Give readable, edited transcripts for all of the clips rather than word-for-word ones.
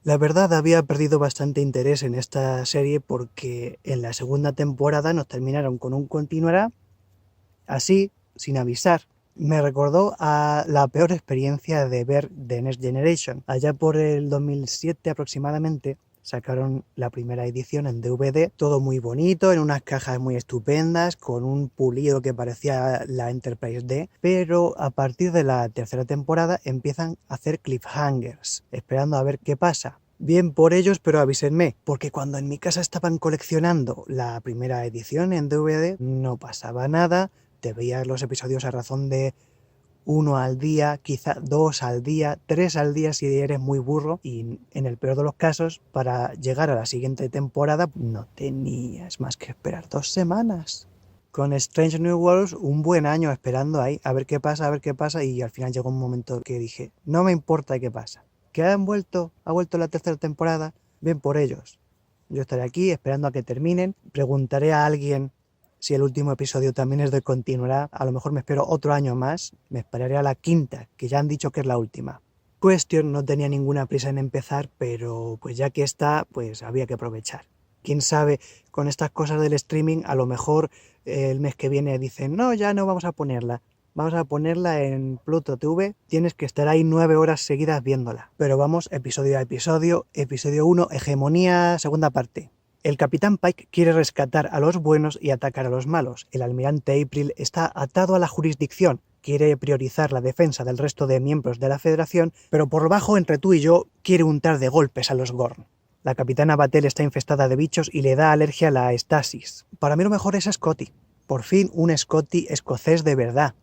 La verdad había perdido bastante interés en esta serie porque en la segunda temporada nos terminaron con un continuará así, sin avisar. Me recordó a la peor experiencia de ver The Next Generation. Allá por el 2007 aproximadamente sacaron la primera edición en DVD, todo muy bonito, en unas cajas muy estupendas, con un pulido que parecía la Enterprise D, pero a partir de la tercera temporada empiezan a hacer cliffhangers, esperando a ver qué pasa. Bien por ellos, pero avísenme, porque cuando en mi casa estaban coleccionando la primera edición en DVD, no pasaba nada, te veías los episodios a razón de uno al día, quizá dos al día, tres al día si eres muy burro, y en el peor de los casos, para llegar a la siguiente temporada no tenías más que esperar 2 semanas. Con Strange New Worlds, un buen año esperando ahí, a ver qué pasa, y al final llegó un momento que dije, no me importa qué pasa. ¿Que ha vuelto la tercera temporada? Bien por ellos. Yo estaré aquí esperando a que terminen, preguntaré a alguien si el último episodio también es de continuará, a lo mejor me espero otro año más, me esperaré a la quinta, que ya han dicho que es la última. Question no tenía ninguna prisa en empezar, pero pues ya que está, pues había que aprovechar. Quién sabe, con estas cosas del streaming, a lo mejor el mes que viene dicen, no, ya no vamos a ponerla. Vamos a ponerla en Pluto TV, tienes que estar ahí 9 horas seguidas viéndola. Pero vamos episodio a episodio, episodio 1, hegemonía, segunda parte. El capitán Pike quiere rescatar a los buenos y atacar a los malos. El almirante April está atado a la jurisdicción, quiere priorizar la defensa del resto de miembros de la Federación, pero por lo bajo, entre tú y yo, quiere untar de golpes a los Gorn. La capitana Batel está infestada de bichos y le da alergia a la estasis. Para mí lo mejor es Scotty. Por fin un Scotty escocés de verdad.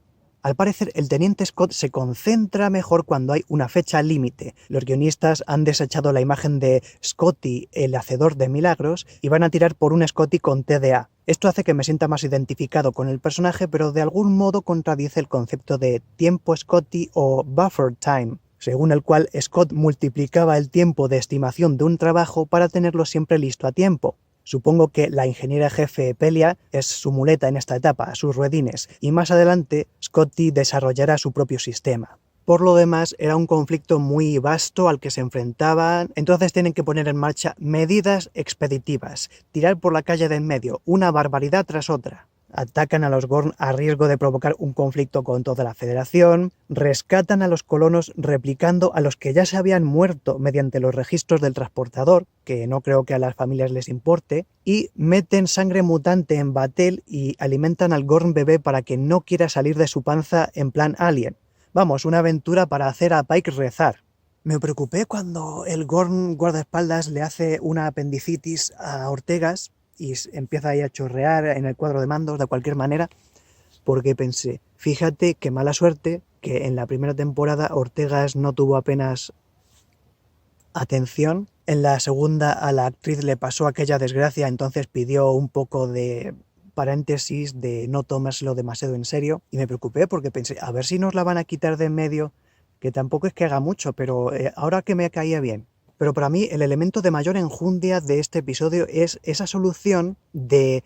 Al parecer, el teniente Scott se concentra mejor cuando hay una fecha límite. Los guionistas han desechado la imagen de Scotty, el hacedor de milagros, y van a tirar por un Scotty con TDA. Esto hace que me sienta más identificado con el personaje, pero de algún modo contradice el concepto de tiempo Scotty o buffer time, según el cual Scott multiplicaba el tiempo de estimación de un trabajo para tenerlo siempre listo a tiempo. Supongo que la ingeniera jefe Pelia es su muleta en esta etapa, sus ruedines, y más adelante Scotty desarrollará su propio sistema. Por lo demás, era un conflicto muy vasto al que se enfrentaban, entonces tienen que poner en marcha medidas expeditivas, tirar por la calle de en medio, una barbaridad tras otra. Atacan a los Gorn a riesgo de provocar un conflicto con toda la Federación, rescatan a los colonos replicando a los que ya se habían muerto mediante los registros del transportador, que no creo que a las familias les importe, y meten sangre mutante en Batel y alimentan al Gorn bebé para que no quiera salir de su panza en plan alien. Vamos, una aventura para hacer a Pike rezar. Me preocupé cuando el Gorn guardaespaldas le hace una apendicitis a Ortegas y empieza ahí a chorrear en el cuadro de mandos de cualquier manera, porque pensé, fíjate qué mala suerte que en la primera temporada Ortegas no tuvo apenas atención, en la segunda a la actriz le pasó aquella desgracia, entonces pidió un poco de paréntesis, de no tomárselo demasiado en serio, y me preocupé porque pensé, a ver si nos la van a quitar de en medio, que tampoco es que haga mucho, pero ahora que me caía bien. Pero para mí el elemento de mayor enjundia de este episodio es esa solución de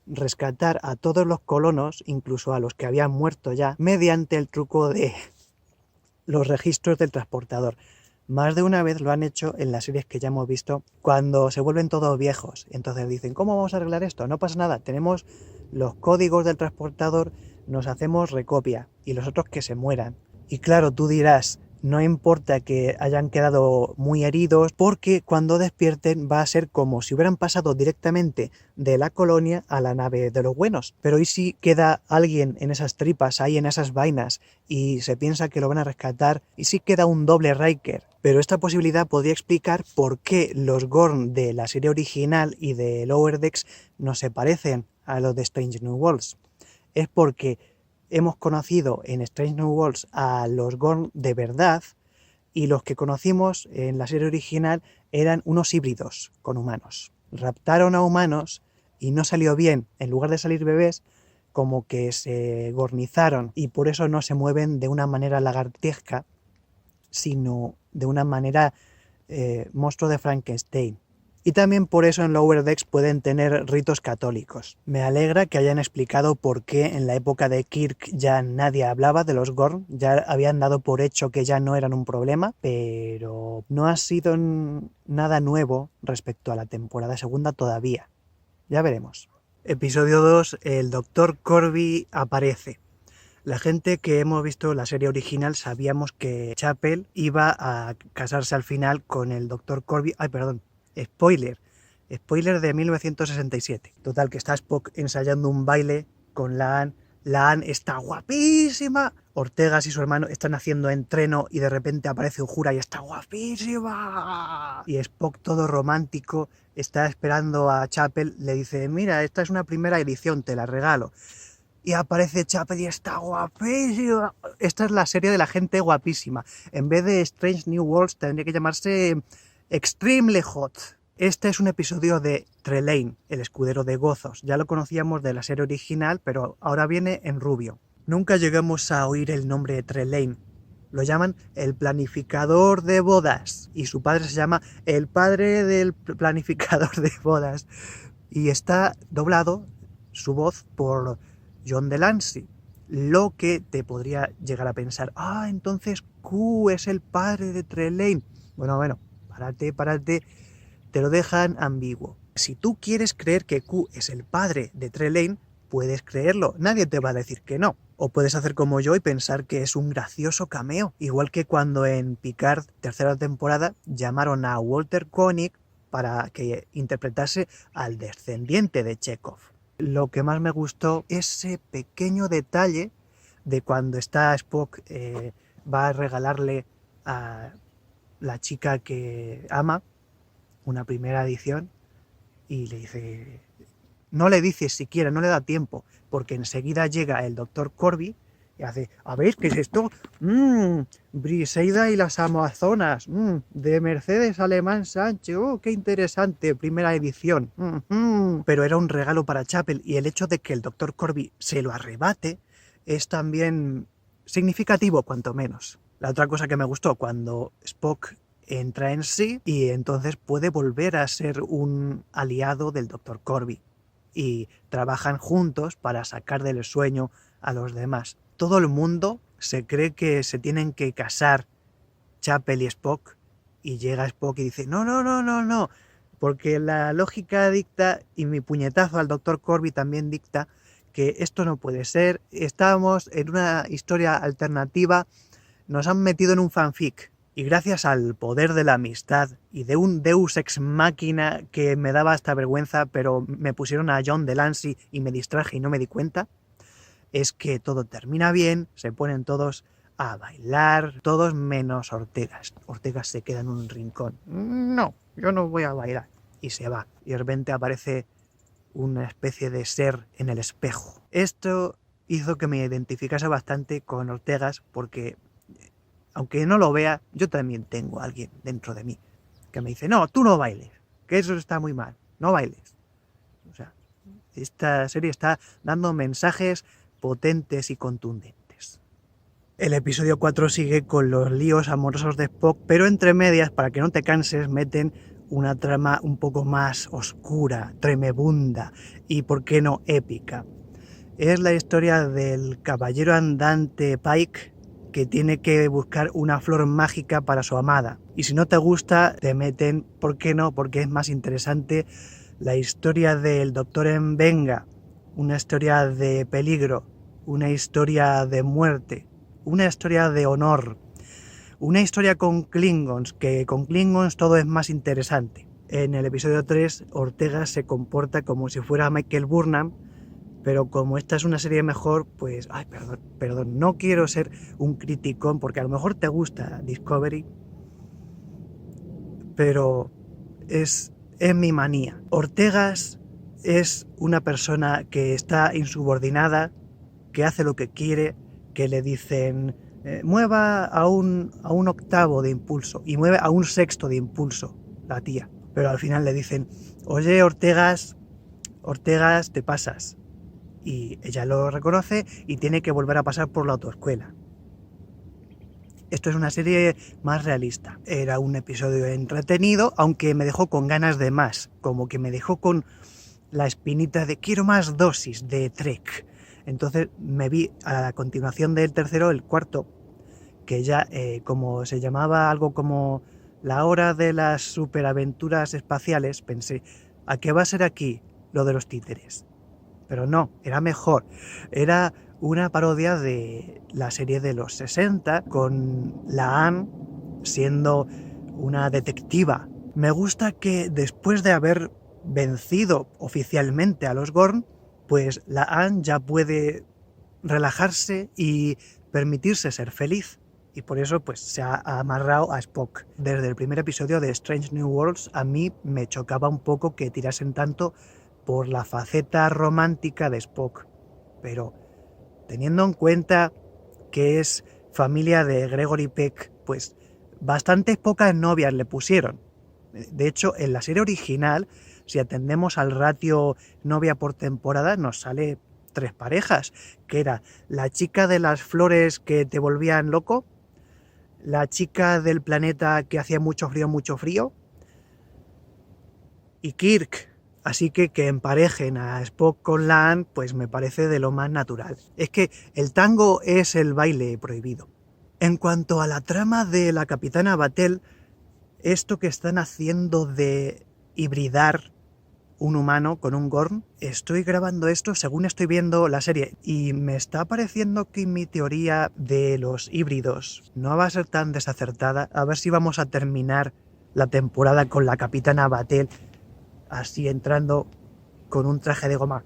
rescatar a todos los colonos, incluso a los que habían muerto ya, mediante el truco de los registros del transportador. Más de una vez lo han hecho en las series que ya hemos visto cuando se vuelven todos viejos. Entonces dicen, ¿cómo vamos a arreglar esto? No pasa nada, tenemos los códigos del transportador, nos hacemos recopia y los otros que se mueran. Y claro, tú dirás, no importa que hayan quedado muy heridos, porque cuando despierten va a ser como si hubieran pasado directamente de la colonia a la nave de los buenos. Pero ¿y si queda alguien en esas tripas, ahí en esas vainas, y se piensa que lo van a rescatar? ¿Y si queda un doble Riker? Pero esta posibilidad podría explicar por qué los Gorn de la serie original y de Lower Decks no se parecen a los de Strange New Worlds. Es porque hemos conocido en Strange New Worlds a los Gorn de verdad, y los que conocimos en la serie original eran unos híbridos con humanos. Raptaron a humanos y no salió bien. En lugar de salir bebés, como que se gornizaron y por eso no se mueven de una manera lagartesca, sino de una manera monstruo de Frankenstein. Y también por eso en Lower Decks pueden tener ritos católicos. Me alegra que hayan explicado por qué en la época de Kirk ya nadie hablaba de los Gorn, ya habían dado por hecho que ya no eran un problema, pero no ha sido nada nuevo respecto a la temporada segunda todavía. Ya veremos. Episodio 2, el Dr. Corby aparece. La gente que hemos visto la serie original sabíamos que Chapel iba a casarse al final con el Dr. Corby. Ay, perdón. Spoiler de 1967. Total, que está Spock ensayando un baile con Laan. Laan está guapísima. Ortegas y su hermano están haciendo entreno y de repente aparece Uhura y está guapísima. Y Spock, todo romántico, está esperando a Chapel. Le dice, mira, esta es una primera edición, te la regalo. Y aparece Chapel y está guapísima. Esta es la serie de la gente guapísima. En vez de Strange New Worlds tendría que llamarse Extremely Hot. Este es un episodio de Trelane, el escudero de Gozos. Ya lo conocíamos de la serie original, pero ahora viene en rubio. Nunca llegamos a oír el nombre de Trelane. Lo llaman el planificador de bodas. Y su padre se llama el padre del planificador de bodas. Y está doblado su voz por John Delancey. Lo que te podría llegar a pensar, entonces Q es el padre de Trelane. Bueno, párate, te lo dejan ambiguo. Si tú quieres creer que Q es el padre de Trelane, puedes creerlo, nadie te va a decir que no. O puedes hacer como yo y pensar que es un gracioso cameo, igual que cuando en Picard, tercera temporada, llamaron a Walter Koenig para que interpretase al descendiente de Chekhov. Lo que más me gustó, ese pequeño detalle de cuando está Spock, va a regalarle a la chica que ama una primera edición y le dice, no le dice siquiera, no le da tiempo, porque enseguida llega el Dr. Corby y hace, a ver, ¿qué es esto? Briseida y las Amazonas, de Mercedes Alemán Sánchez, qué interesante, primera edición. Pero era un regalo para Chapel y el hecho de que el Dr. Corby se lo arrebate es también significativo, cuanto menos. La otra cosa que me gustó, cuando Spock entra en sí y entonces puede volver a ser un aliado del Dr. Corby y trabajan juntos para sacar del sueño a los demás. Todo el mundo se cree que se tienen que casar Chapel y Spock y llega Spock y dice no, porque la lógica dicta y mi puñetazo al Dr. Corby también dicta que esto no puede ser, estamos en una historia alternativa, nos han metido en un fanfic. Y gracias al poder de la amistad y de un deus ex machina que me daba hasta vergüenza, pero me pusieron a John Delancey y me distraje y no me di cuenta, es que todo termina bien, se ponen todos a bailar, todos menos Ortegas. Ortegas se queda en un rincón. No, yo no voy a bailar. Y se va. Y de repente aparece una especie de ser en el espejo. Esto hizo que me identificase bastante con Ortegas porque, aunque no lo vea, yo también tengo a alguien dentro de mí que me dice, no, tú no bailes, que eso está muy mal, no bailes. O sea, esta serie está dando mensajes potentes y contundentes. El episodio 4 sigue con los líos amorosos de Spock, pero entre medias, para que no te canses, meten una trama un poco más oscura, tremebunda y, por qué no, épica. Es la historia del caballero andante Pike, que tiene que buscar una flor mágica para su amada. Y si no te gusta, te meten, ¿por qué no? Porque es más interesante la historia del Doctor Mbenga, una historia de peligro, una historia de muerte, una historia de honor, una historia con Klingons, que con Klingons todo es más interesante. En el episodio 3, Ortega se comporta como si fuera Michael Burnham, pero como esta es una serie mejor, pues, perdón, no quiero ser un criticón, porque a lo mejor te gusta Discovery, pero es mi manía. Ortegas es una persona que está insubordinada, que hace lo que quiere, que le dicen, mueva a un octavo de impulso, y mueve a un sexto de impulso, la tía. Pero al final le dicen, oye, Ortegas, te pasas. Y ella lo reconoce y tiene que volver a pasar por la autoescuela. Esto es una serie más realista. Era un episodio entretenido, aunque me dejó con ganas de más, como que me dejó con la espinita de quiero más dosis de Trek. Entonces me vi a la continuación del tercero, el cuarto, que ya como se llamaba algo como la hora de las superaventuras espaciales, pensé, ¿a qué va a ser aquí lo de los títeres? Pero no, era mejor. Era una parodia de la serie de los 60 con la Anne siendo una detectiva. Me gusta que después de haber vencido oficialmente a los Gorn, pues la Anne ya puede relajarse y permitirse ser feliz. Y por eso pues se ha amarrado a Spock. Desde el primer episodio de Strange New Worlds a mí me chocaba un poco que tirasen tanto por la faceta romántica de Spock. Pero teniendo en cuenta que es familia de Gregory Peck, pues bastantes pocas novias le pusieron. De hecho, en la serie original, si atendemos al ratio novia por temporada, nos sale 3 parejas, que era la chica de las flores que te volvían loco, la chica del planeta que hacía mucho frío, y Kirk. Así que emparejen a Spock con la Anne, pues me parece de lo más natural. Es que el tango es el baile prohibido. En cuanto a la trama de la Capitana Batel, esto que están haciendo de hibridar un humano con un Gorn, estoy grabando esto según estoy viendo la serie y me está pareciendo que mi teoría de los híbridos no va a ser tan desacertada. A ver si vamos a terminar la temporada con la Capitana Batel así entrando con un traje de goma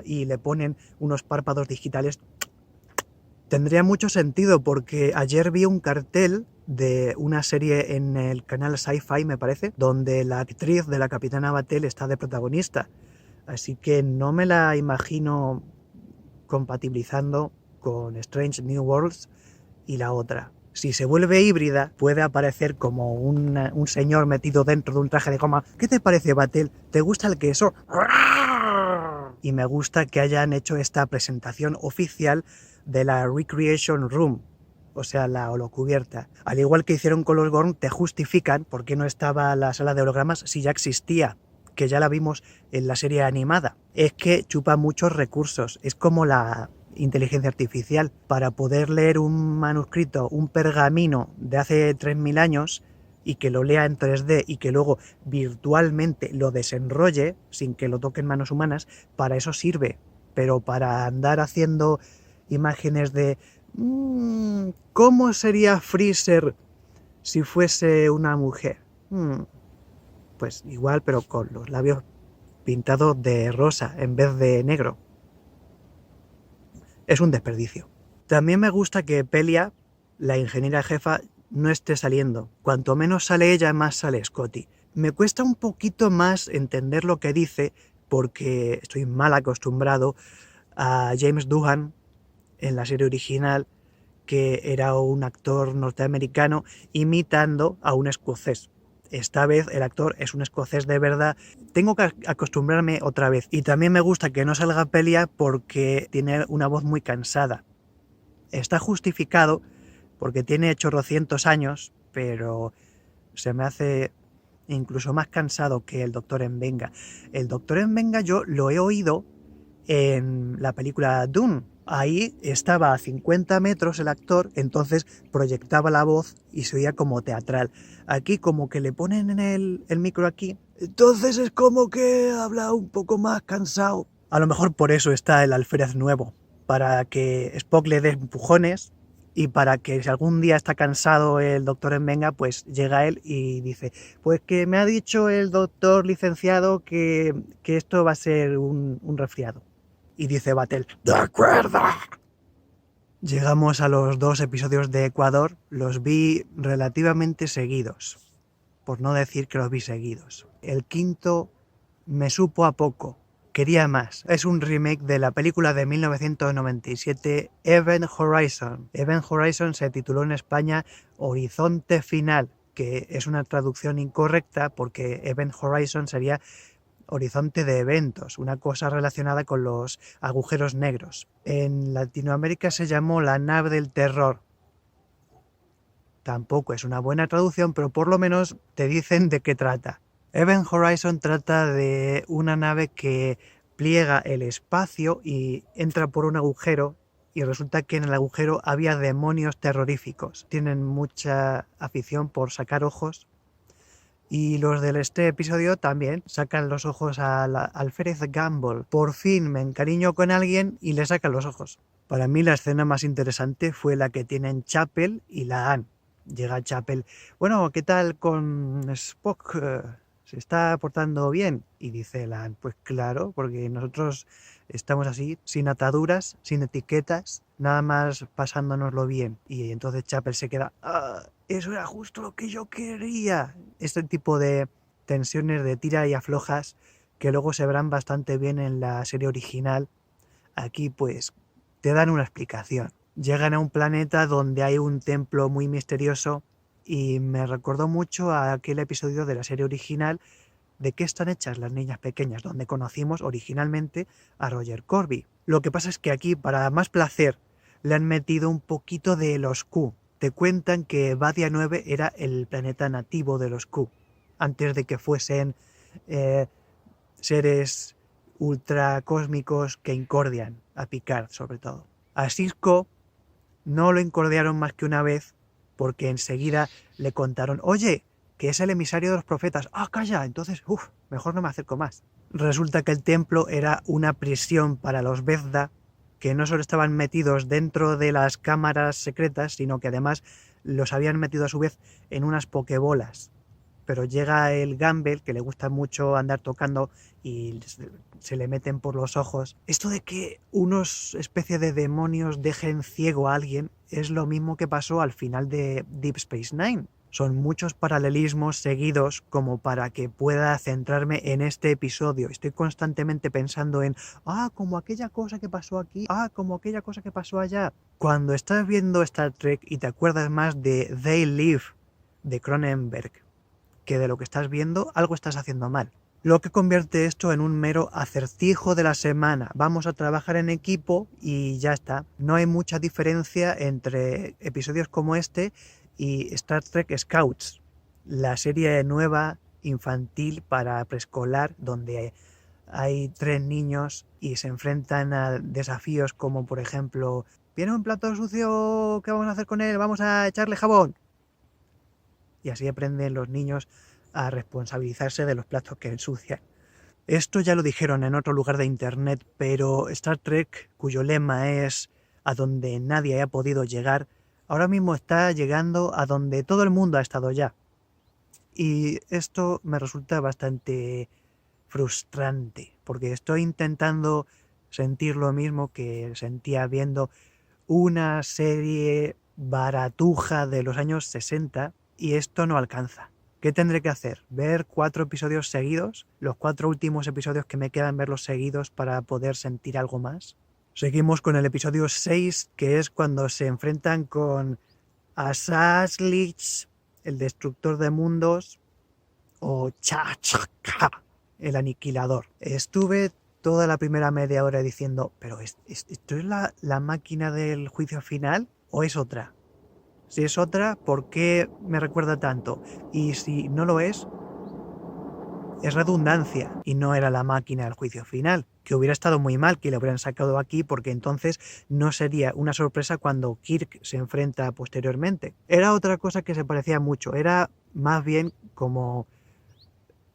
y le ponen unos párpados digitales. Tendría mucho sentido porque ayer vi un cartel de una serie en el canal Sci-Fi, me parece, donde la actriz de la Capitana Batel está de protagonista. Así que no me la imagino compatibilizando con Strange New Worlds y la otra. Si se vuelve híbrida, puede aparecer como un señor metido dentro de un traje de goma. ¿Qué te parece, Batel? ¿Te gusta el queso? Y me gusta que hayan hecho esta presentación oficial de la Recreation Room, o sea, la holocubierta. Al igual que hicieron con los Gorn, te justifican por qué no estaba la sala de hologramas si ya existía, que ya la vimos en la serie animada. Es que chupa muchos recursos, es como la inteligencia artificial. Para poder leer un manuscrito, un pergamino de hace 3000 años y que lo lea en 3D y que luego virtualmente lo desenrolle sin que lo toquen manos humanas, para eso sirve. Pero para andar haciendo imágenes de ¿cómo sería Freezer si fuese una mujer? Pues igual, pero con los labios pintados de rosa en vez de negro. Es un desperdicio. También me gusta que Pelia, la ingeniera jefa, no esté saliendo. Cuanto menos sale ella, más sale Scotty. Me cuesta un poquito más entender lo que dice porque estoy mal acostumbrado a James Doohan en la serie original, que era un actor norteamericano imitando a un escocés. Esta vez el actor es un escocés de verdad. Tengo que acostumbrarme otra vez. Y también me gusta que no salga Pelia porque tiene una voz muy cansada. Está justificado porque tiene chorrocientos años, pero se me hace incluso más cansado que el Doctor Mbenga. El Doctor Mbenga yo lo he oído en la película Dune. Ahí estaba a 50 metros el actor, entonces proyectaba la voz y se oía como teatral. Aquí como que le ponen el micro aquí, entonces es como que habla un poco más cansado. A lo mejor por eso está el alférez nuevo, para que Spock le dé empujones y para que si algún día está cansado el doctor Mbenga, pues llega él y dice, pues que me ha dicho el doctor licenciado que esto va a ser un resfriado. Y dice Batel, ¡de acuerdo! Llegamos a los 2 episodios de Ecuador, los vi relativamente seguidos, por no decir que los vi seguidos. El quinto me supo a poco, quería más. Es un remake de la película de 1997 Event Horizon. Event Horizon se tituló en España Horizonte Final, que es una traducción incorrecta porque Event Horizon sería horizonte de eventos, una cosa relacionada con los agujeros negros. En Latinoamérica se llamó La Nave del Terror Tampoco es una buena traducción, pero por lo menos te dicen de qué trata. Event Horizon trata de una nave que pliega el espacio y entra por un agujero, y resulta que en el agujero había demonios terroríficos. Tienen mucha afición por sacar ojos, y los de este episodio también sacan los ojos al alférez Gumball. Por fin me encariño con alguien y le sacan los ojos. Para mí la escena más interesante fue la que tienen Chapel y la Anne. Llega Chapel, bueno, ¿qué tal con Spock? ¿Se está portando bien? Y dice la Anne, pues claro, porque nosotros estamos así, sin ataduras, sin etiquetas, nada más pasándonoslo bien. Y entonces Chapel se queda, ¡ah! Eso era justo lo que yo quería. Este tipo de tensiones de tira y aflojas que luego se verán bastante bien en la serie original, aquí pues te dan una explicación. Llegan a un planeta donde hay un templo muy misterioso y me recordó mucho a aquel episodio de la serie original de qué están hechas las niñas pequeñas, donde conocimos originalmente a Roger Corby. Lo que pasa es que aquí, para más placer, le han metido un poquito de los Q. Te cuentan que Badia 9 era el planeta nativo de los Q, antes de que fuesen seres ultracósmicos que incordian a Picard, sobre todo. A Sisko no lo incordiaron más que una vez, porque enseguida le contaron, oye, que es el emisario de los profetas. ¡Ah, calla! Entonces, mejor no me acerco más. Resulta que el templo era una prisión para los Bethda, que no solo estaban metidos dentro de las cámaras secretas, sino que además los habían metido a su vez en unas pokebolas. Pero llega el Gumball, que le gusta mucho andar tocando, y se le meten por los ojos. Esto de que unos especie de demonios dejen ciego a alguien es lo mismo que pasó al final de Deep Space Nine. Son muchos paralelismos seguidos como para que pueda centrarme en este episodio. Estoy constantemente pensando en, como aquella cosa que pasó aquí, como aquella cosa que pasó allá. Cuando estás viendo Star Trek y te acuerdas más de They Live de Cronenberg que de lo que estás viendo, algo estás haciendo mal. Lo que convierte esto en un mero acertijo de la semana. Vamos a trabajar en equipo y ya está. No hay mucha diferencia entre episodios como este y Star Trek Scouts, la serie nueva infantil para preescolar donde hay 3 niños y se enfrentan a desafíos como, por ejemplo, ¿viene un plato sucio? ¿Qué vamos a hacer con él? Vamos a echarle jabón. Y así aprenden los niños a responsabilizarse de los platos que ensucian. Esto ya lo dijeron en otro lugar de internet, pero Star Trek, cuyo lema es a donde nadie ha podido llegar, ahora mismo está llegando a donde todo el mundo ha estado ya. Y esto me resulta bastante frustrante, porque estoy intentando sentir lo mismo que sentía viendo una serie baratuja de los años 60 y esto no alcanza. ¿Qué tendré que hacer? ¿Ver 4 episodios seguidos? ¿Los 4 últimos episodios que me quedan verlos seguidos para poder sentir algo más? Seguimos con el episodio 6, que es cuando se enfrentan con Asashlich, el destructor de mundos, o Chachka, el aniquilador. Estuve toda la primera media hora diciendo, ¿pero esto es la máquina del juicio final o es otra? Si es otra, ¿por qué me recuerda tanto? Y si no lo es redundancia y no era la máquina del juicio final, que hubiera estado muy mal que lo hubieran sacado aquí porque entonces no sería una sorpresa cuando Kirk se enfrenta posteriormente. Era otra cosa que se parecía mucho, era más bien como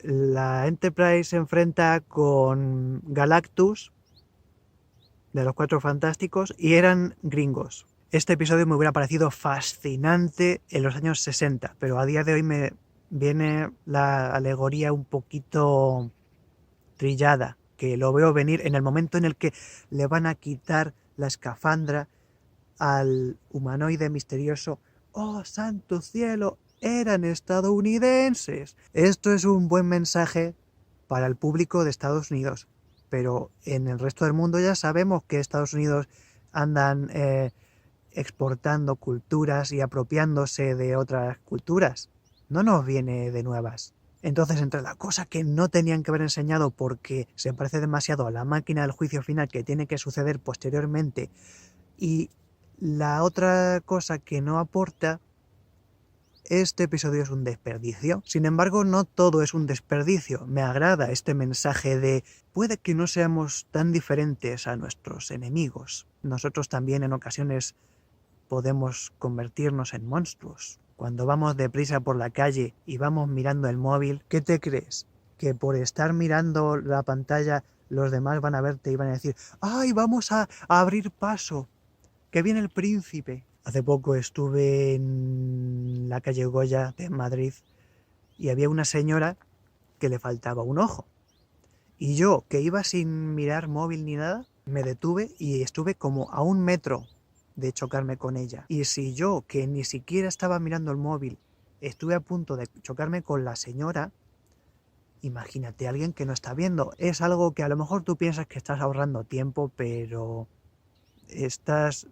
la Enterprise se enfrenta con Galactus de los 4 Fantásticos y eran gringos. Este episodio me hubiera parecido fascinante en los años 60, pero a día de hoy me viene la alegoría un poquito trillada, que lo veo venir en el momento en el que le van a quitar la escafandra al humanoide misterioso. ¡Oh, santo cielo! ¡Eran estadounidenses! Esto es un buen mensaje para el público de Estados Unidos, pero en el resto del mundo ya sabemos que Estados Unidos andan exportando culturas y apropiándose de otras culturas. No nos viene de nuevas. Entonces, entre la cosa que no tenían que haber enseñado porque se parece demasiado a la máquina del juicio final que tiene que suceder posteriormente y la otra cosa que no aporta, este episodio es un desperdicio. Sin embargo, no todo es un desperdicio. Me agrada este mensaje de puede que no seamos tan diferentes a nuestros enemigos. Nosotros también en ocasiones podemos convertirnos en monstruos. Cuando vamos deprisa por la calle y vamos mirando el móvil, ¿qué te crees? ¿Que por estar mirando la pantalla los demás van a verte y van a decir ¡ay, vamos a abrir paso! ¡Que viene el príncipe! Hace poco estuve en la calle Goya de Madrid y había una señora que le faltaba un ojo. Y yo, que iba sin mirar móvil ni nada, me detuve y estuve como a 1 metro de chocarme con ella. Y si yo, que ni siquiera estaba mirando el móvil, estuve a punto de chocarme con la señora, imagínate a alguien que no está viendo. Es algo que a lo mejor tú piensas que estás ahorrando tiempo, pero estás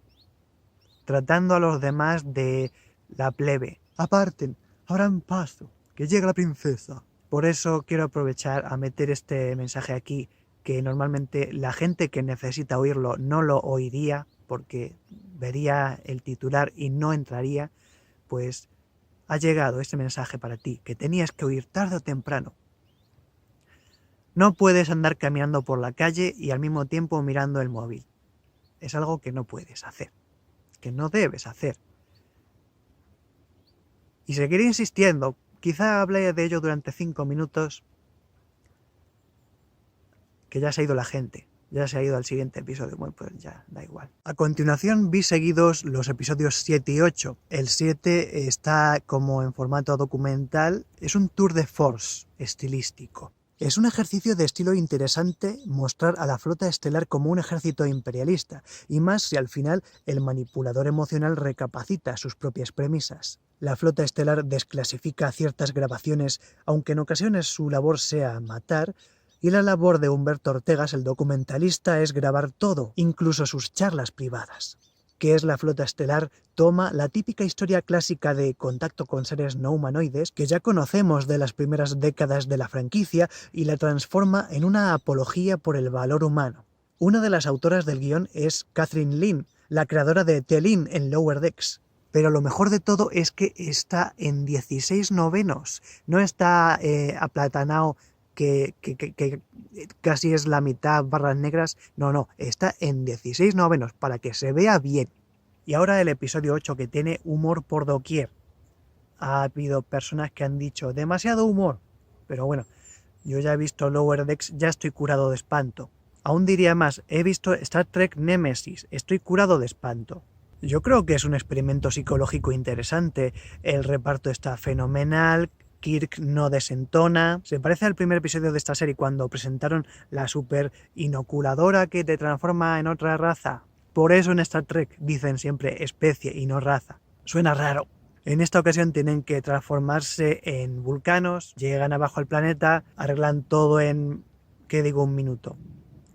tratando a los demás de la plebe. Aparten, abran paso, que llega la princesa. Por eso quiero aprovechar a meter este mensaje aquí, que normalmente la gente que necesita oírlo no lo oiría, porque vería el titular y no entraría. Pues ha llegado este mensaje para ti, que tenías que oír tarde o temprano. No puedes andar caminando por la calle y al mismo tiempo mirando el móvil. Es algo que no puedes hacer, que no debes hacer. Y seguiré insistiendo, quizá hable de ello durante 5 minutos, que ya se ha ido la gente, ya se ha ido al siguiente episodio, bueno, pues ya da igual. A continuación vi seguidos los episodios 7 y 8. El 7 está como en formato documental, es un tour de force estilístico. Es un ejercicio de estilo interesante mostrar a la flota estelar como un ejército imperialista, y más si al final el manipulador emocional recapacita sus propias premisas. La flota estelar desclasifica ciertas grabaciones, aunque en ocasiones su labor sea matar, y la labor de Humberto Ortegas, el documentalista, es grabar todo, incluso sus charlas privadas. ¿Qué es la flota estelar? Toma la típica historia clásica de contacto con seres no humanoides que ya conocemos de las primeras décadas de la franquicia y la transforma en una apología por el valor humano. Una de las autoras del guión es Catherine Lin, la creadora de T'Lyn en Lower Decks. Pero lo mejor de todo es que está en 16 novenos, no está aplatanado que casi es la mitad barras negras, no, está en 16 novenos para que se vea bien. Y ahora el episodio 8, que tiene humor por doquier. Ha habido personas que han dicho demasiado humor, pero bueno, yo ya he visto Lower Decks, ya estoy curado de espanto. Aún diría más, he visto Star Trek Nemesis, estoy curado de espanto. Yo creo que es un experimento psicológico interesante, el reparto está fenomenal, Kirk no desentona. Se parece al primer episodio de esta serie cuando presentaron la super inoculadora que te transforma en otra raza. Por eso en Star Trek dicen siempre especie y no raza. Suena raro. En esta ocasión tienen que transformarse en vulcanos, llegan abajo al planeta, arreglan todo en, ¿qué digo? 1 minuto.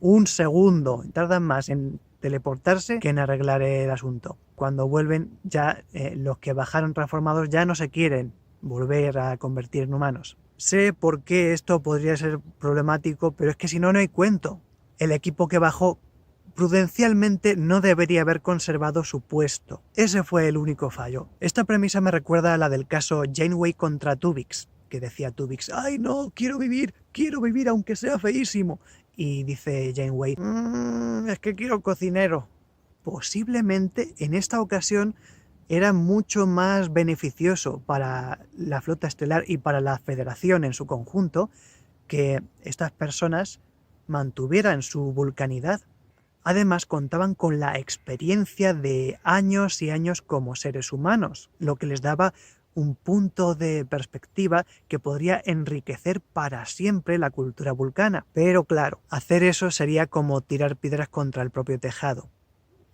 1 segundo. Tardan más en teleportarse que en arreglar el asunto. Cuando vuelven ya los que bajaron transformados ya no se quieren volver a convertir en humanos. Sé por qué esto podría ser problemático, pero es que si no, no hay cuento. El equipo que bajó prudencialmente no debería haber conservado su puesto. Ese fue el único fallo. Esta premisa me recuerda a la del caso Janeway contra Tuvix, que decía Tuvix, ¡ay no, quiero vivir aunque sea feísimo! Y dice Janeway, es que quiero cocinero. Posiblemente en esta ocasión era mucho más beneficioso para la flota estelar y para la Federación en su conjunto que estas personas mantuvieran su vulcanidad. Además, contaban con la experiencia de años y años como seres humanos, lo que les daba un punto de perspectiva que podría enriquecer para siempre la cultura vulcana. Pero claro, hacer eso sería como tirar piedras contra el propio tejado,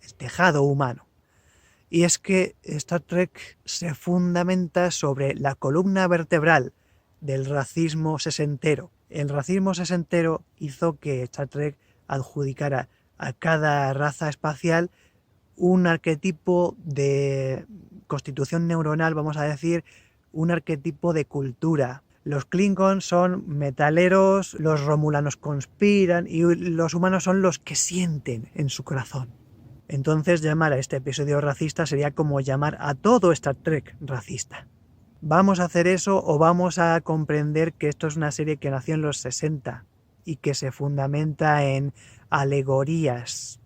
el tejado humano. Y es que Star Trek se fundamenta sobre la columna vertebral del racismo sesentero. El racismo sesentero hizo que Star Trek adjudicara a cada raza espacial un arquetipo de constitución neuronal, vamos a decir, un arquetipo de cultura. Los Klingons son metaleros, los romulanos conspiran y los humanos son los que sienten en su corazón. Entonces llamar a este episodio racista sería como llamar a todo Star Trek racista. ¿Vamos a hacer eso o vamos a comprender que esto es una serie que nació en los 60 y que se fundamenta en alegorías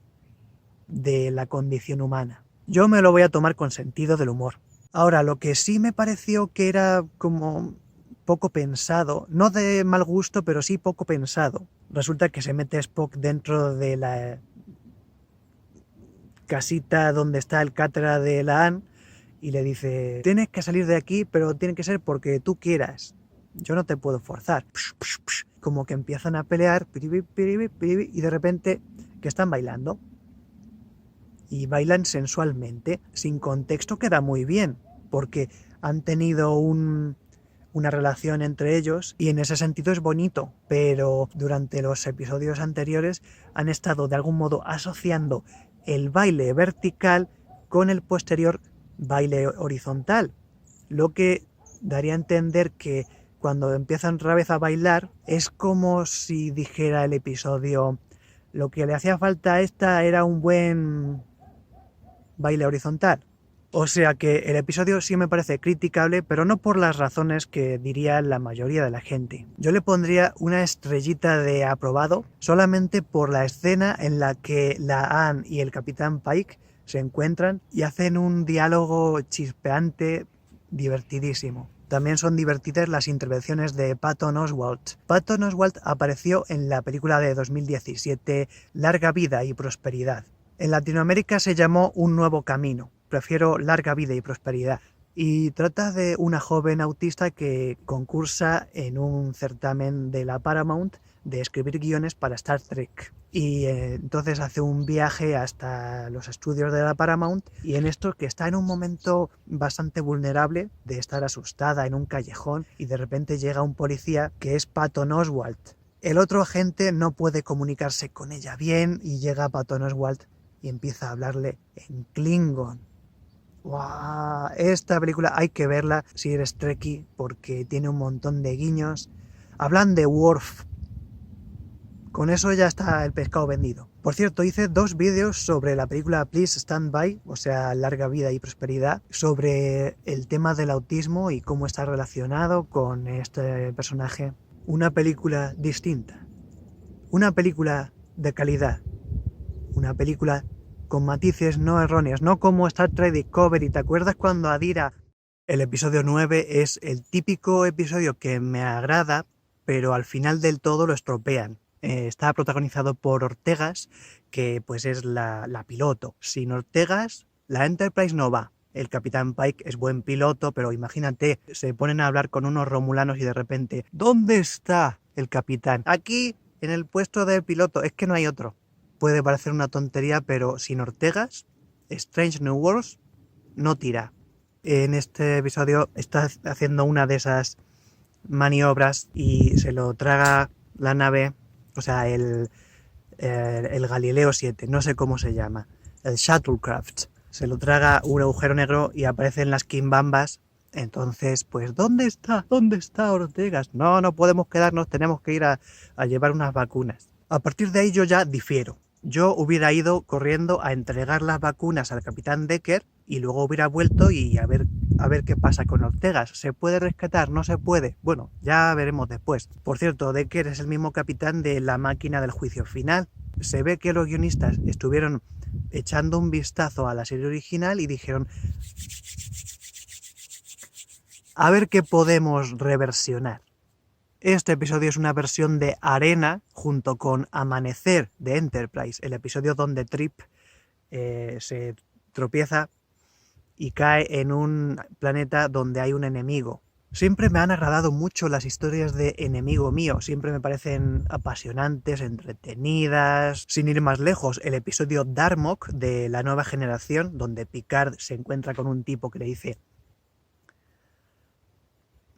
de la condición humana? Yo me lo voy a tomar con sentido del humor. Ahora, lo que sí me pareció que era como poco pensado, no de mal gusto, pero sí poco pensado. Resulta que se mete Spock dentro de la casita donde está el cátedra de la AN y le dice, tienes que salir de aquí, pero tiene que ser porque tú quieras. Yo no te puedo forzar. Como que empiezan a pelear y de repente que están bailando. Y bailan sensualmente, sin contexto queda muy bien, porque han tenido una relación entre ellos y en ese sentido es bonito, pero durante los episodios anteriores han estado de algún modo asociando el baile vertical con el posterior baile horizontal, lo que daría a entender que cuando empiezan otra vez a bailar es como si dijera el episodio, lo que le hacía falta a esta era un buen baile horizontal. O sea que el episodio sí me parece criticable, pero no por las razones que diría la mayoría de la gente. Yo le pondría una estrellita de aprobado solamente por la escena en la que la Anne y el Capitán Pike se encuentran y hacen un diálogo chispeante divertidísimo. También son divertidas las intervenciones de Patton Oswalt. Patton Oswalt apareció en la película de 2017 Larga Vida y Prosperidad. En Latinoamérica se llamó Un Nuevo Camino. Prefiero Larga Vida y Prosperidad. Y trata de una joven autista que concursa en un certamen de la Paramount de escribir guiones para Star Trek. Y entonces hace un viaje hasta los estudios de la Paramount y en esto que está en un momento bastante vulnerable de estar asustada en un callejón y de repente llega un policía que es Patton Oswalt. El otro agente no puede comunicarse con ella bien y llega Patton Oswalt y empieza a hablarle en Klingon. ¡Wow! Esta película hay que verla si eres trekkie porque tiene un montón de guiños. Hablan de Worf. Con eso ya está el pescado vendido. Por cierto, hice 2 vídeos sobre la película Please Stand By, o sea, Larga Vida y Prosperidad, sobre el tema del autismo y cómo está relacionado con este personaje. Una película distinta. Una película de calidad. Una película con matices no erróneos, no como Star Trek Discovery. ¿Te acuerdas cuando Adira? El episodio 9 es el típico episodio que me agrada, pero al final del todo lo estropean. Está protagonizado por Ortegas, que pues es la piloto. Sin Ortegas, la Enterprise no va. El Capitán Pike es buen piloto, pero imagínate, se ponen a hablar con unos romulanos y de repente, ¿dónde está el capitán? Aquí, en el puesto de piloto, es que no hay otro. Puede parecer una tontería, pero sin Ortegas, Strange New Worlds no tira. En este episodio está haciendo una de esas maniobras y se lo traga la nave, o sea, el Galileo 7, no sé cómo se llama, el Shuttlecraft. Se lo traga un agujero negro y aparecen las quimbambas. Entonces, pues, ¿dónde está? ¿Dónde está Ortegas? No podemos quedarnos, tenemos que ir a llevar unas vacunas. A partir de ahí yo ya difiero. Yo hubiera ido corriendo a entregar las vacunas al capitán Decker y luego hubiera vuelto y a ver qué pasa con Ortegas. ¿Se puede rescatar? ¿No se puede? Bueno, ya veremos después. Por cierto, Decker es el mismo capitán de La Máquina del Juicio Final. Se ve que los guionistas estuvieron echando un vistazo a la serie original y dijeron, a ver qué podemos reversionar. Este episodio es una versión de Arena junto con Amanecer de Enterprise, el episodio donde Trip se tropieza y cae en un planeta donde hay un enemigo. Siempre me han agradado mucho las historias de enemigo mío, siempre me parecen apasionantes, entretenidas. Sin ir más lejos, el episodio Darmok de La Nueva Generación, donde Picard se encuentra con un tipo que le dice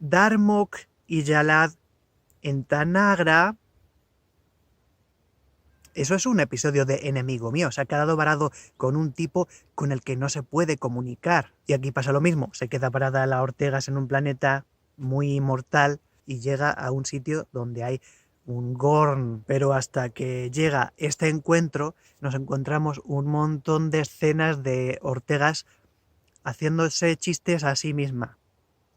Darmok y Yalad en Tanagra. Eso es un episodio de enemigo mío. Se ha quedado varado con un tipo con el que no se puede comunicar. Y aquí pasa lo mismo. Se queda parada la Ortegas en un planeta muy mortal y llega a un sitio donde hay un Gorn. Pero hasta que llega este encuentro nos encontramos un montón de escenas de Ortegas haciéndose chistes a sí misma.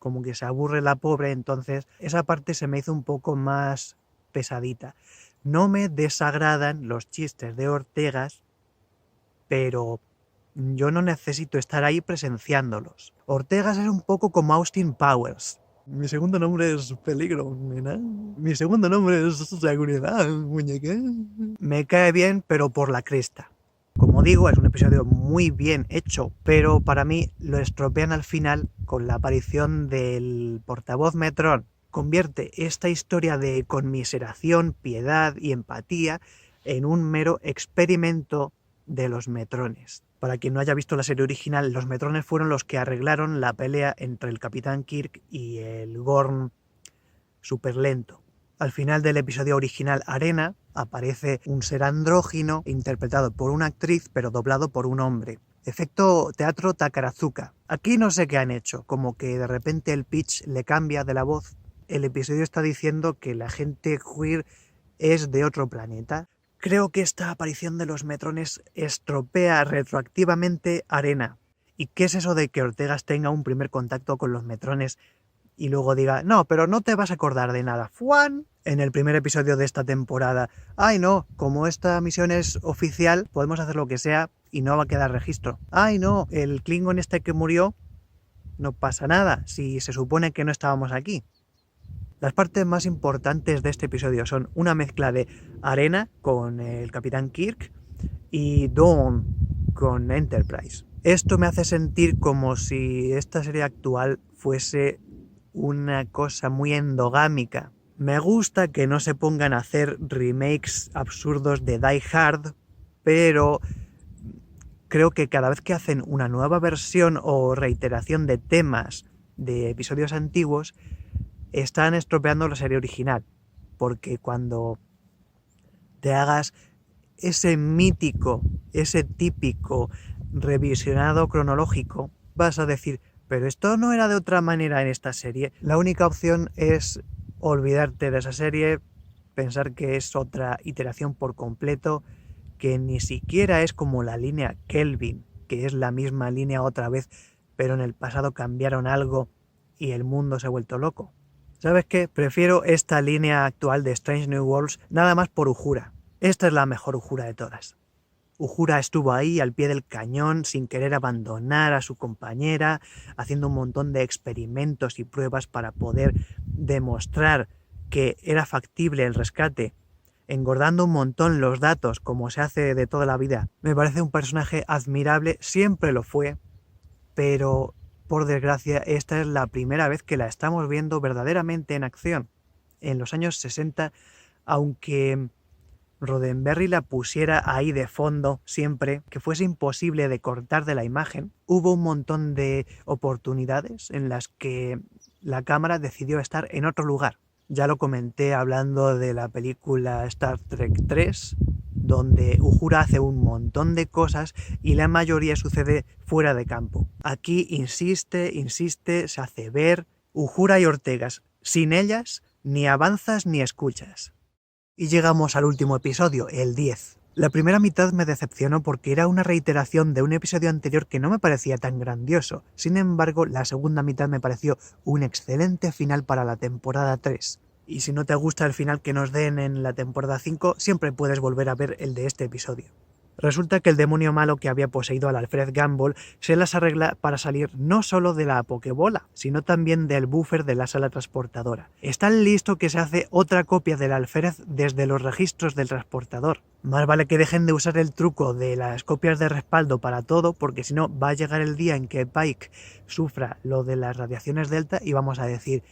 como que se aburre la pobre, entonces esa parte se me hizo un poco más pesadita. No me desagradan los chistes de Ortegas, pero yo no necesito estar ahí presenciándolos. Ortegas es un poco como Austin Powers. Mi segundo nombre es peligro, nena. Mi segundo nombre es seguridad, muñeca. Me cae bien, pero por la cresta. Como digo, es un episodio muy bien hecho, pero para mí lo estropean al final con la aparición del portavoz Metrón. Convierte esta historia de conmiseración, piedad y empatía en un mero experimento de los Metrones. Para quien no haya visto la serie original, los Metrones fueron los que arreglaron la pelea entre el Capitán Kirk y el Gorn superlento. Al final del episodio original Arena aparece un ser andrógino interpretado por una actriz pero doblado por un hombre. Efecto teatro Takarazuka. Aquí no sé qué han hecho, como que de repente el pitch le cambia de la voz. El episodio está diciendo que la gente queer es de otro planeta. Creo que esta aparición de los Metrones estropea retroactivamente Arena. ¿Y qué es eso de que Ortegas tenga un primer contacto con los Metrones y luego diga, no, pero no te vas a acordar de nada? ¡Fuan! En el primer episodio de esta temporada, ¡ay no! Como esta misión es oficial, podemos hacer lo que sea y no va a quedar registro. ¡Ay no! El Klingon este que murió, no pasa nada, si se supone que no estábamos aquí. Las partes más importantes de este episodio son una mezcla de Arena con el Capitán Kirk y Dawn con Enterprise. Esto me hace sentir como si esta serie actual fuese una cosa muy endogámica. Me gusta que no se pongan a hacer remakes absurdos de Die Hard, pero creo que cada vez que hacen una nueva versión o reiteración de temas de episodios antiguos, están estropeando la serie original, porque cuando te hagas ese mítico, ese típico revisionado cronológico, vas a decir, pero esto no era de otra manera en esta serie. La única opción es olvidarte de esa serie, pensar que es otra iteración por completo, que ni siquiera es como la línea Kelvin, que es la misma línea otra vez, pero en el pasado cambiaron algo y el mundo se ha vuelto loco. ¿Sabes qué? Prefiero esta línea actual de Strange New Worlds nada más por Uhura. Esta es la mejor Uhura de todas. Uhura estuvo ahí al pie del cañón sin querer abandonar a su compañera, haciendo un montón de experimentos y pruebas para poder demostrar que era factible el rescate, engordando un montón los datos como se hace de toda la vida. Me parece un personaje admirable, siempre lo fue, pero por desgracia, esta es la primera vez que la estamos viendo verdaderamente en acción. En los años 60, aunque Roddenberry la pusiera ahí de fondo siempre, que fuese imposible de cortar de la imagen, hubo un montón de oportunidades en las que la cámara decidió estar en otro lugar. Ya lo comenté hablando de la película Star Trek 3, donde Uhura hace un montón de cosas y la mayoría sucede fuera de campo. Aquí insiste, se hace ver. Uhura y Ortegas, sin ellas ni avanzas ni escuchas. Y llegamos al último episodio, el 10. La primera mitad me decepcionó porque era una reiteración de un episodio anterior que no me parecía tan grandioso. Sin embargo, la segunda mitad me pareció un excelente final para la temporada 3. Y si no te gusta el final que nos den en la temporada 5, siempre puedes volver a ver el de este episodio. Resulta que el demonio malo que había poseído al Alfred Gumball se las arregla para salir no solo de la Pokébola, sino también del buffer de la sala transportadora. Es tan listo que se hace otra copia del Alfred desde los registros del transportador. Más vale que dejen de usar el truco de las copias de respaldo para todo, porque si no va a llegar el día en que Pike sufra lo de las radiaciones delta y vamos a decir,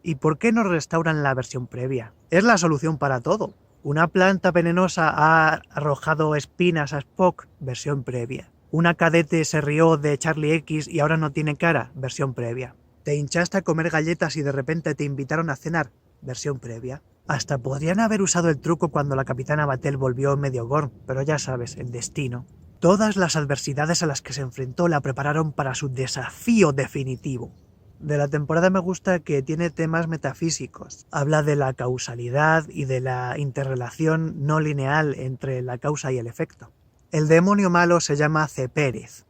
¿y por qué no restauran la versión previa? Es la solución para todo. Una planta venenosa ha arrojado espinas a Spock, versión previa. Una cadete se rió de Charlie X y ahora no tiene cara, versión previa. Te hinchaste a comer galletas y de repente te invitaron a cenar, versión previa. Hasta podrían haber usado el truco cuando la capitana Batel volvió medio Gorn, pero ya sabes, el destino. Todas las adversidades a las que se enfrentó la prepararon para su desafío definitivo. De la temporada me gusta que tiene temas metafísicos. Habla de la causalidad y de la interrelación no lineal entre la causa y el efecto. El demonio malo se llama Cepérez.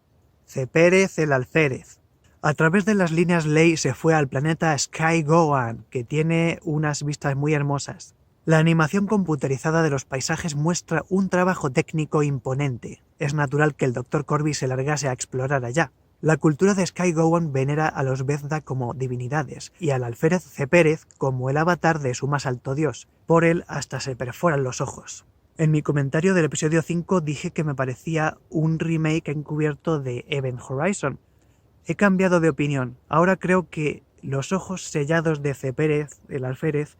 Cepérez el alférez. A través de las líneas Ley se fue al planeta Sky Gohan, que tiene unas vistas muy hermosas. La animación computerizada de los paisajes muestra un trabajo técnico imponente. Es natural que el Dr. Corby se largase a explorar allá. La cultura de Sky Gohan venera a los Vezda como divinidades y al alférez Cepérez como el avatar de su más alto dios. Por él hasta se perforan los ojos. En mi comentario del episodio 5 dije que me parecía un remake encubierto de Event Horizon. He cambiado de opinión. Ahora creo que los ojos sellados de Cepérez, el alférez,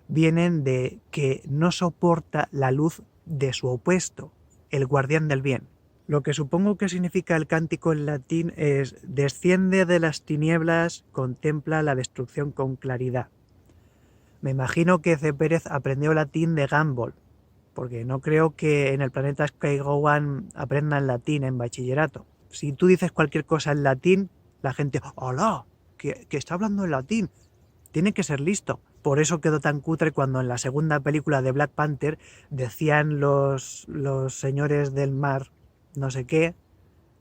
vienen de que no soporta la luz de su opuesto, el guardián del bien. Lo que supongo que significa el cántico en latín es desciende de las tinieblas, contempla la destrucción con claridad. Me imagino que Cepérez aprendió latín de Gumball, porque no creo que en el planeta Sky Gohan aprendan latín en bachillerato. Si tú dices cualquier cosa en latín, la gente, ¡hola! Que está hablando en latín. Tiene que ser listo. Por eso quedó tan cutre cuando en la segunda película de Black Panther decían los señores del mar no sé qué,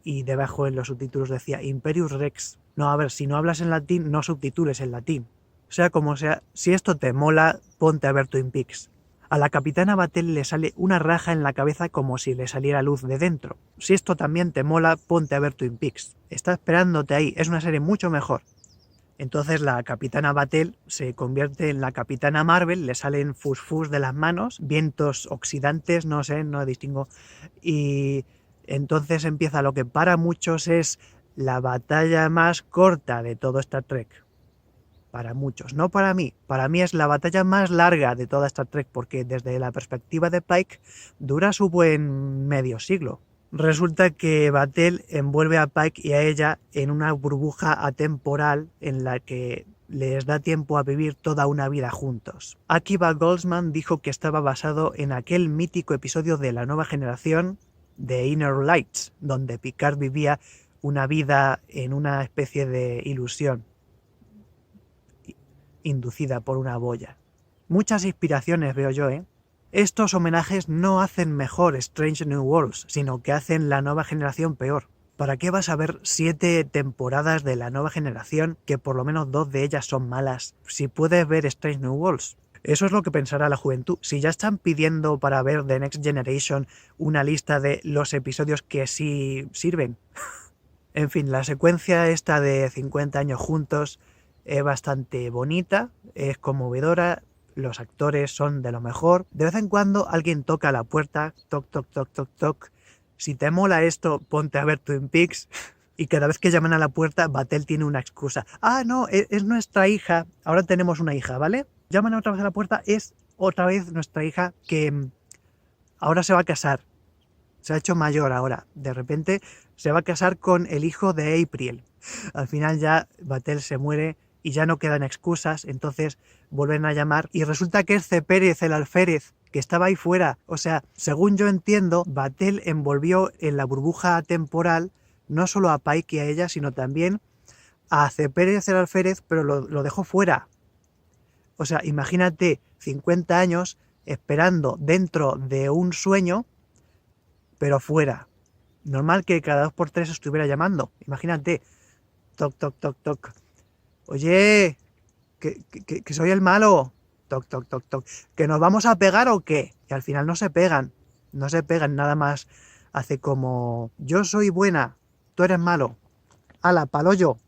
y debajo en los subtítulos decía Imperius Rex. No, a ver, si no hablas en latín, no subtitules en latín. Sea como sea, si esto te mola, ponte a ver Twin Peaks. A la capitana Batel le sale una raja en la cabeza como si le saliera luz de dentro. Si esto también te mola, ponte a ver Twin Peaks. Está esperándote ahí, es una serie mucho mejor. Entonces la capitana Batel se convierte en la capitana Marvel, le salen fusfus de las manos, vientos oxidantes, no sé, no distingo, y entonces empieza lo que para muchos es la batalla más corta de todo Star Trek. Para muchos, no para mí es la batalla más larga de toda Star Trek, porque desde la perspectiva de Pike dura su buen medio siglo. Resulta que Batel envuelve a Pike y a ella en una burbuja atemporal en la que les da tiempo a vivir toda una vida juntos. Akiva Goldsman dijo que estaba basado en aquel mítico episodio de La Nueva Generación de Inner Lights, donde Picard vivía una vida en una especie de ilusión inducida por una boya. Muchas inspiraciones veo yo, ¿eh? Estos homenajes no hacen mejor Strange New Worlds, sino que hacen La Nueva Generación peor. ¿Para qué vas a ver 7 temporadas de La Nueva Generación, que por lo menos 2 de ellas son malas, si puedes ver Strange New Worlds? Eso es lo que pensará la juventud. Si ya están pidiendo para ver The Next Generation una lista de los episodios que sí sirven. En fin, la secuencia esta de 50 años juntos es bastante bonita, es conmovedora, los actores son de lo mejor. De vez en cuando alguien toca la puerta, toc, toc, toc, toc, toc. Si te mola esto, ponte a ver Twin Peaks. Y cada vez que llaman a la puerta, Batel tiene una excusa. Ah, no, es nuestra hija. Ahora tenemos una hija, ¿vale? Llaman otra vez a la puerta, es otra vez nuestra hija que ahora se va a casar. Se ha hecho mayor ahora. De repente se va a casar con el hijo de April. Al final ya Batel se muere y ya no quedan excusas, entonces vuelven a llamar y resulta que es Cepérez, el alférez, que estaba ahí fuera. O sea, según yo entiendo, Batel envolvió en la burbuja temporal no solo a Pike y a ella, sino también a Cepérez, el alférez, pero lo dejó fuera. O sea, imagínate 50 años esperando dentro de un sueño, pero fuera. Normal que cada 2x3 estuviera llamando. Imagínate. Toc, toc, toc, toc. Oye, que soy el malo. Toc, toc, toc, toc. ¿Que nos vamos a pegar o qué? Y al final no se pegan. No se pegan, nada más hace como yo soy buena, tú eres malo. ¡Hala, pa'l hoyo!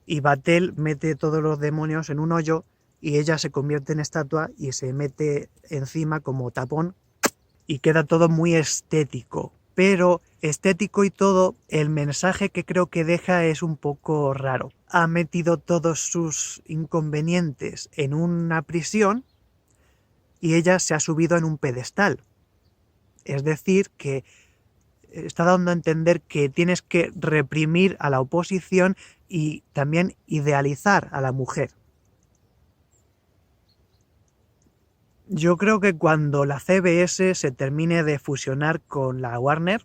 Y Batel mete todos los demonios en un hoyo y ella se convierte en estatua y se mete encima como tapón y queda todo muy estético. Pero estético y todo, el mensaje que creo que deja es un poco raro. Ha metido todos sus inconvenientes en una prisión y ella se ha subido en un pedestal. Es decir, que está dando a entender que tienes que reprimir a la oposición y también idealizar a la mujer. Yo creo que cuando la CBS se termine de fusionar con la Warner,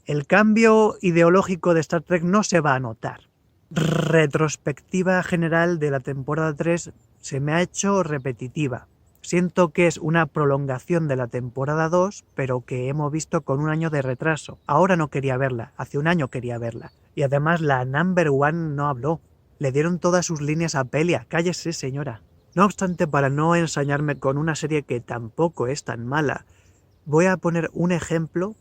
el cambio ideológico de Star Trek no se va a notar. Retrospectiva general de la temporada 3 se me ha hecho repetitiva. Siento que es una prolongación de la temporada 2, pero que hemos visto con un año de retraso. Ahora no quería verla, hace un año quería verla. Y además la number one no habló. Le dieron todas sus líneas a Pelia. Cállese, señora. No obstante, para no ensañarme con una serie que tampoco es tan mala, voy a poner un ejemplo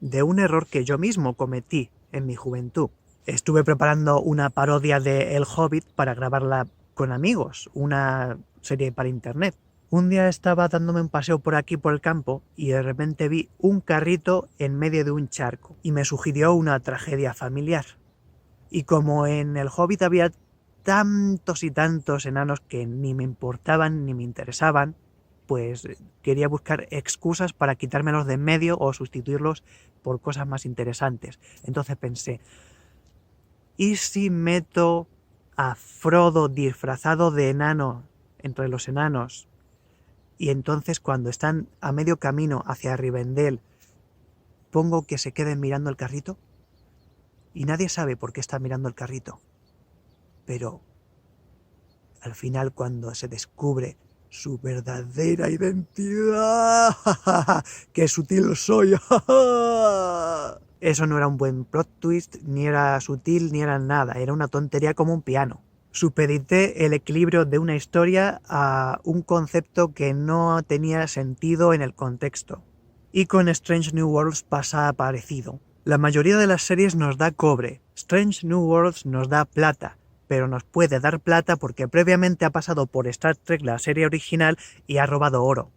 de un error que yo mismo cometí en mi juventud. Estuve preparando una parodia de El Hobbit para grabarla con amigos, una serie para internet. Un día estaba dándome un paseo por aquí por el campo y de repente vi un carrito en medio de un charco y me sugirió una tragedia familiar. Y como en El Hobbit había tantos y tantos enanos que ni me importaban ni me interesaban, pues quería buscar excusas para quitármelos de en medio o sustituirlos por cosas más interesantes. Entonces pensé, ¿y si meto a Frodo disfrazado de enano entre los enanos? Y entonces cuando están a medio camino hacia Rivendell, pongo que se queden mirando el carrito. Y nadie sabe por qué está mirando el carrito. Pero al final, cuando se descubre su verdadera identidad, ¡qué sutil soy! Eso no era un buen plot twist, ni era sutil, ni era nada. Era una tontería como un piano. Supedité el equilibrio de una historia a un concepto que no tenía sentido en el contexto. Y con Strange New Worlds pasa parecido. La mayoría de las series nos da cobre. Strange New Worlds nos da plata, pero nos puede dar plata porque previamente ha pasado por Star Trek, la serie original, y ha robado oro.